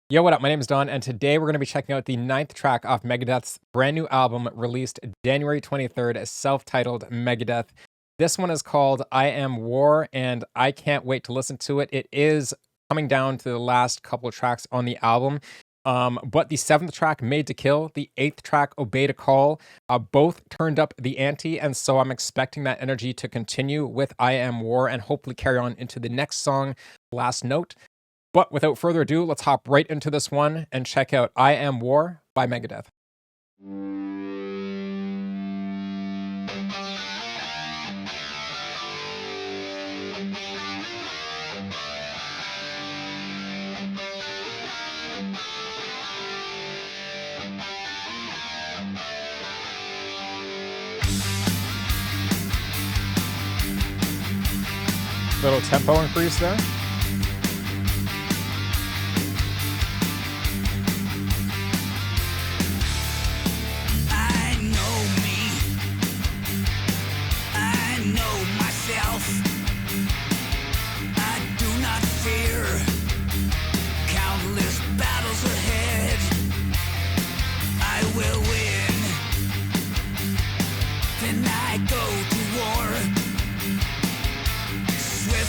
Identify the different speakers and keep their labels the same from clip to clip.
Speaker 1: Yo, what up? My name is Don, and today we're going to be checking out the ninth track off Megadeth's brand new album released January 23rd, self-titled Megadeth. This one is called I Am War, and I can't wait to listen to it. It is coming down to the last couple of tracks on the album. But the seventh track, Made to Kill, the eighth track, Obey to Call, both turned up the ante, and so I'm expecting that energy to continue with I Am War and hopefully carry on into the next song, Last Note. But without further ado, let's hop right into this one and check out I Am War by Megadeth. Little tempo increase there.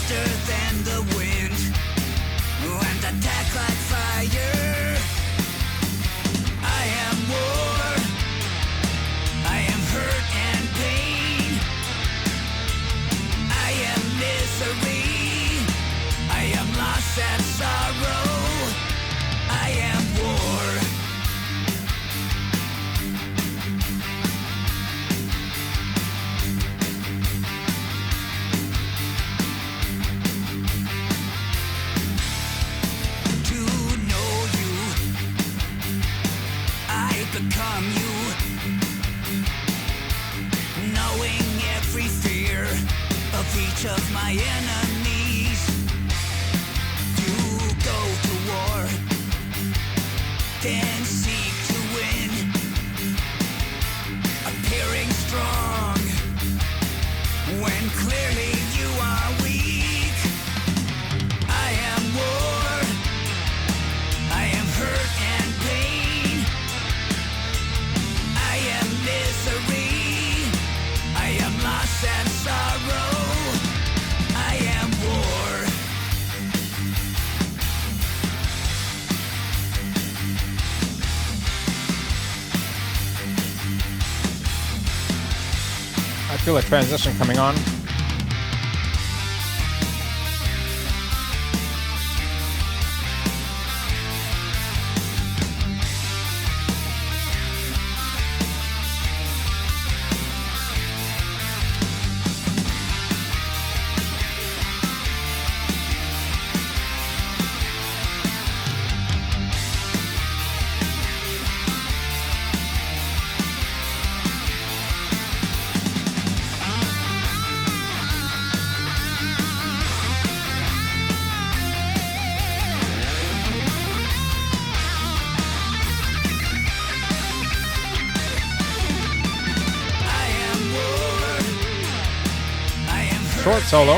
Speaker 2: Than the wind and attack like fire. I am war. I am hurt and pain. I am misery. I am loss and sorrow. I am war. Become you, knowing every fear of each of my enemies. You go to war, then seek to win, appearing strong when clearly you are weak. I am war. I am hurt and pain. I am misery. I am loss and sorrow. I am war.
Speaker 1: I feel a transition coming on. Short solo.
Speaker 2: I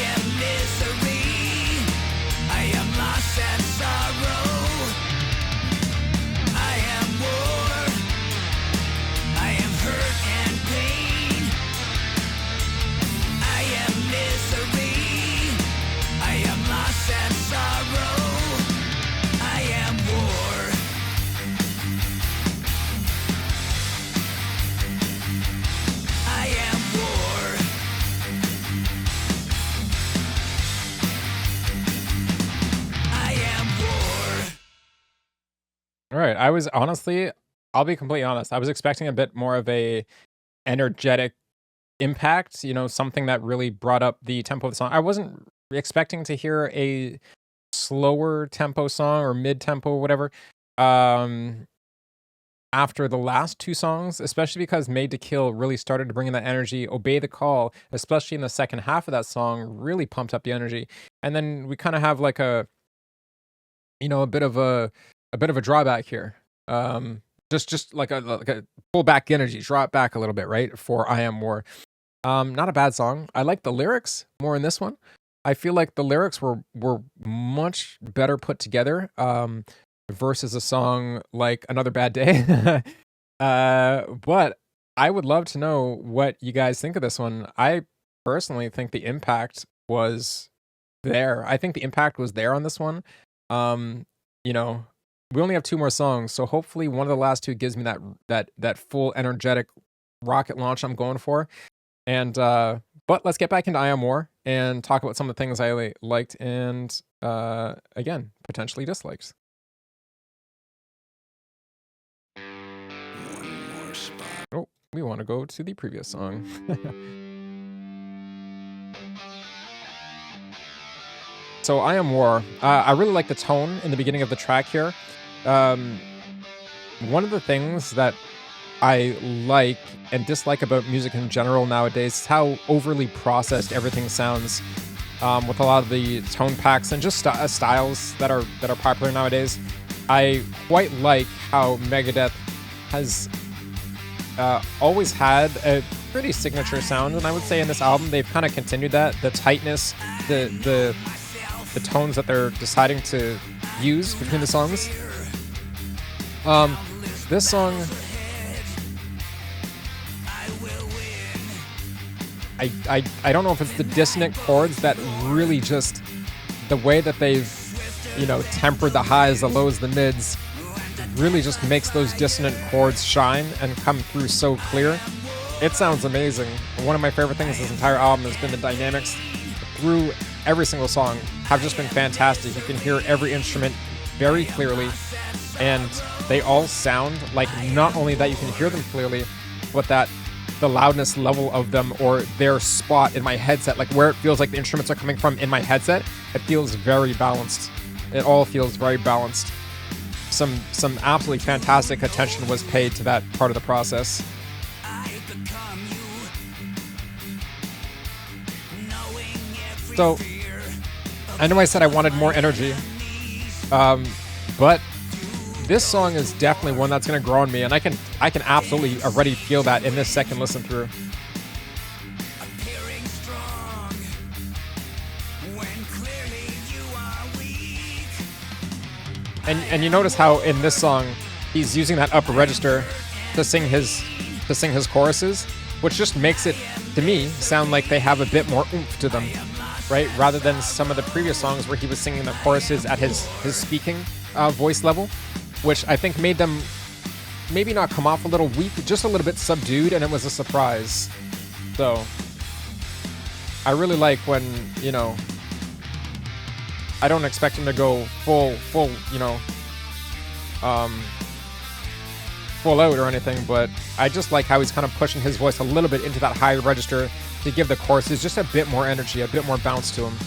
Speaker 2: am misery. I am loss and sorrow. I am war. I am hurt and pain. I am misery. I am loss and sorrow. I am war. I am war. I am war.
Speaker 1: All right. I'll be completely honest. I was expecting a bit more of a energetic impact, something that really brought up the tempo of the song. I wasn't expecting to hear a slower tempo song or mid tempo, whatever. After the last two songs, especially because Made to Kill really started to bring in that energy. Obey the Call, especially in the second half of that song, really pumped up the energy. And then we kind of have like a bit of a drawback here. Just like a pull back energy, draw it back a little bit, right? For I Am War. Not a bad song. I like the lyrics more in this one. I feel like the lyrics were much better put together, versus a song like Another Bad Day. But I would love to know what you guys think of this one. I personally think the impact was there. I think the impact was there on this one. Um, you know, we only have 2 more songs, so hopefully one of the last 2 gives me that full energetic rocket launch I'm going for. And but let's get back into I Am War and talk about some of the things I liked and again, potentially disliked.
Speaker 2: One more spot.
Speaker 1: Oh, we want to go to the previous song. So I Am War. I really like the tone in the beginning of the track here. Um, One of the things that I like and dislike about music in general nowadays is how overly processed everything sounds, with a lot of the tone packs and just styles that are popular nowadays. I quite like how Megadeth has always had a pretty signature sound, and I would say in this album they've kind of continued that. The tightness, the tones that they're deciding to use between the songs. This song, I don't know if it's the dissonant chords that really just the way that they've tempered the highs, the lows, the mids really just makes those dissonant chords shine and come through so clear. It sounds amazing. One of my favorite things this entire album has been the dynamics through every single song have just been fantastic. You can hear every instrument very clearly, and they all sound like, not only that you can hear them clearly, but that the loudness level of them, or their spot in my headset, like where it feels like the instruments are coming from in my headset, it feels very balanced. It all feels very balanced. Some absolutely fantastic attention was paid to that part of the process. So, I know I said I wanted more energy, but this song is definitely one that's going to grow on me, and I can absolutely already feel that in this second listen through. And you notice how in this song he's using that upper register to sing his choruses, which just makes it, to me, sound like they have a bit more oomph to them, right? Rather than some of the previous songs where he was singing the choruses at his speaking voice level, which I think made them maybe not come off a little weak, just a little bit subdued, and it was a surprise. So I really like when, I don't expect him to go full, full out or anything, but I just like how he's kind of pushing his voice a little bit into that high register to give the choruses just a bit more energy, a bit more bounce to him.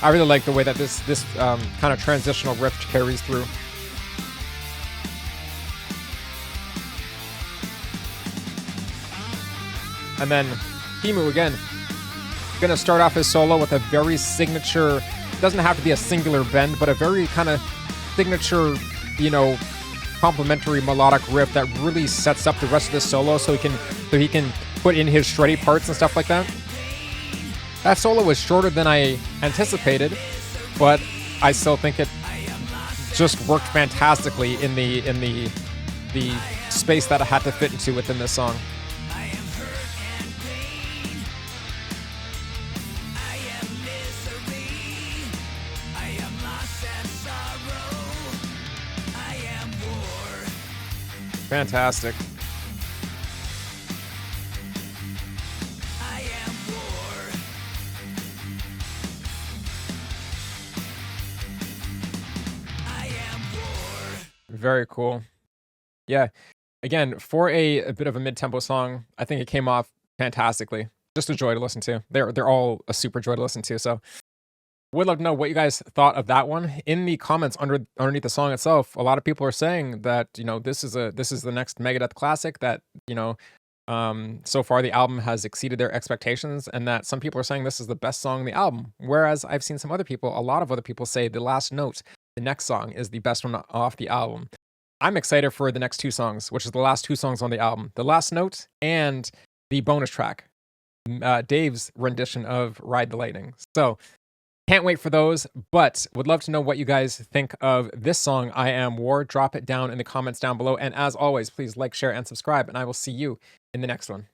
Speaker 1: I really like the way that this kind of transitional riff carries through. And then Himu again, gonna start off his solo with a very signature, doesn't have to be a singular bend, but a very kind of signature, complementary melodic riff that really sets up the rest of the solo so he can put in his shreddy parts and stuff like that. That solo was shorter than I anticipated, but I still think it just worked fantastically in the space that I had to fit into within this song. Fantastic. Very cool. Yeah. Again, for a bit of a mid-tempo song, I think it came off fantastically. Just a joy to listen to. They're all a super joy to listen to. So would love to know what you guys thought of that one in the comments underneath the song itself. A lot of people are saying that this is the next Megadeth classic, that so far the album has exceeded their expectations, and that some people are saying this is the best song on the album. Whereas I've seen a lot of other people say The Last Note, the next song, is the best one off the album. I'm excited for the next 2 songs, which is the last 2 songs on the album, The Last Note and the bonus track, Dave's rendition of Ride the Lightning. So can't wait for those, but would love to know what you guys think of this song, I Am War. Drop it down in the comments down below. And as always, please like, share, and subscribe, and I will see you in the next one.